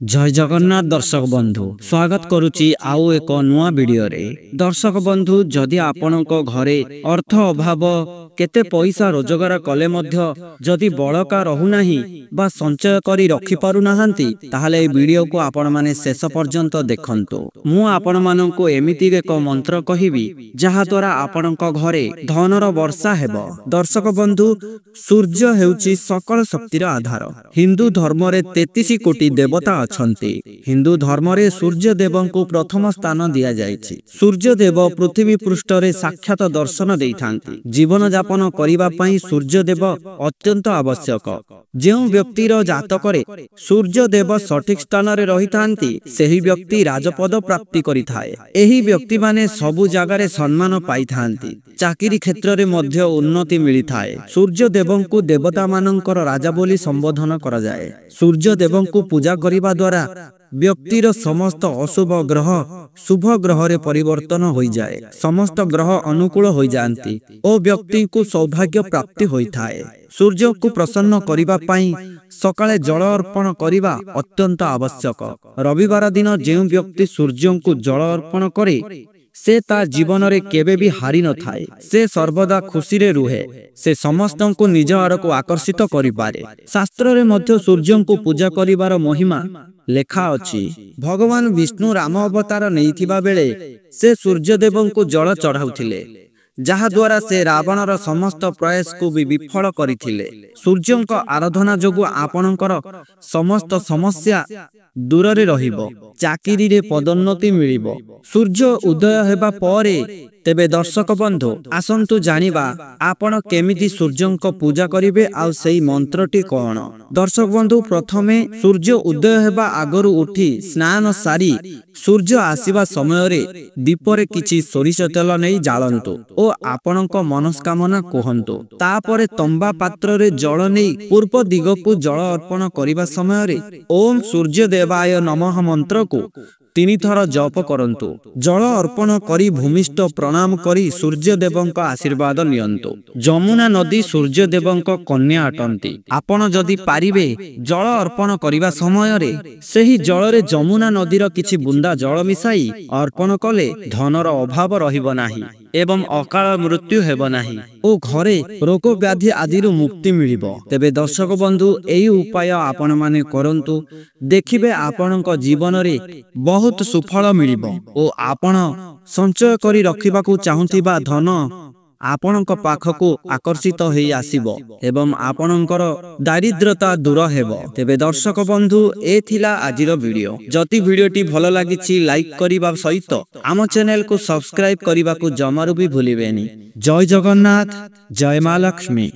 जय जगन्नाथ दर्शक बंधु स्वागत करुच्ची आउ एक नुआ वीडियो रे। दर्शक बंधु जदि आपणक घरे अर्थ अभाव केते पैसा रोजगार कले मध्य जदि बळका रहुनाही बा संचय करी रखि पारु नाहंती ताहाले ए वीडियो को आपण माने शेष पर्यंत देखंतु। मु आपण माननकु एमिति एक मंत्र कहिबी जहा द्वारा आपणक घरे धनर वर्षा हेबो। दर्शक बंधु सूर्य हेउची सकल शक्तिर आधार। हिंदू धर्म रे 33 कोटी देवता अछंती। हिंदू धर्म रे सूर्य देव को प्रथम स्थान दिया जायछि। सूर्य देव पृथ्वी पृष्ठ रे साक्षात दर्शन देइथांती। जीवन यापन करिबा पई सूर्य देव अत्यंत आवश्यक। जेउ व्यक्तिर जातकरे सूर्य देव सठिक स्थान रे रहिथांती सेही व्यक्ति राजपद प्राप्ति करिथाए। एही व्यक्ति माने सबु जगारे सम्मान पाइथांती। चाकरी क्षेत्र रे मध्य उन्नति मिलिथाए। सूर्य देव को देवता मानकर राजा बोली संबोधन करा जाए। सूर्य देव को पूजा करिबा द्वारा व्यक्तिर समस्त अशुभ ग्रह शुभ ग्रह रे परिवर्तन हो जाए। समस्त ग्रह अनुकूल हो जाती और व्यक्ति को सौभाग्य प्राप्ति होइथाए। सूर्य को प्रसन्न करिबा पई सकाळे जल अर्पण करिबा अत्यंत आवश्यक। रविवार दिन जेउ व्यक्ति सूर्य को जल अर्पण करे से ता जीवन रे केबे भी हारि न थाए। से सर्वदा खुशी रे रुहे। से समस्त को निज आड़ को आकर्षित करि पारे। शास्त्र रे मध्य सूर्य को पूजा करिवार महिमा लेखा अछि। भगवान विष्णु राम अवतार नैथिबा बेले से सूर्य देव को जल चढ़ाउथिले जहा द्वारा से रावणर समस्त प्रयास को भी विफल करिथिले। सूर्य को आराधना जोगु आपणकर समस्त समस्या दूर रे रहिबो। चाकरी रे पदोन्नति मिलिबो। सूर्य उदय हेबा परे तेबे दर्शक बंधु आसंतु जानिबा आपण केमिति सूर्य को पूजा करिवे आ सेही मंत्रटी कोन। दर्शक बंधु प्रथमे सूर्य उदय हेबा आगरु उठी स्नान सारी सूर्य आसीबा समय रे दीपरे किछि सोरिष तेल नै जाळंतु ओ आपणक मनस्कामना कहंतु। तापरे तंबा पात्र रे जल नै पूर्व दिगकु जल अर्पण करिबा समय रे ओम सूर्य देवाय नमः मंत्र को 3 थर जप करंतु। जल अर्पण करी भूमिष्ठ प्रणाम करी सूर्य देवंक आशीर्वाद नियंतु। जमुना नदी सूर्य देवंक कन्या अटंती। आपण जदि पारिबे जल अर्पण करिबा समय रे सेही जल रे जमुना नदीर किछि बुंदा जल मिसाई अर्पण कले धनर अभाव रहिबो नाही एवं अकाल मृत्यु हेबो नाही ओ घरे रोग व्याधि आदि मुक्ति मिलिबो। तेबे दर्शक बंधु एही उपाय आपण माने करंतु। देखिबे आपणक जीवन रे बहुत सुफल मिलिबो ओ आपण संचय करी रखिबाकू चाहुथिबा धन आपणक पाखकू आकर्षित होई आसीबो एवं आपणकर दारिद्रता दूर हेबो। तेबे दर्शक बंधु ए थिला आजिर वीडियो। जति वीडियोटी भलो लागिछि लाइक करिबा सहित आम चैनल को सब्सक्राइब करिबाकू जमारू भी भूलिबेनी। जय जगन्नाथ जय मां लक्ष्मी।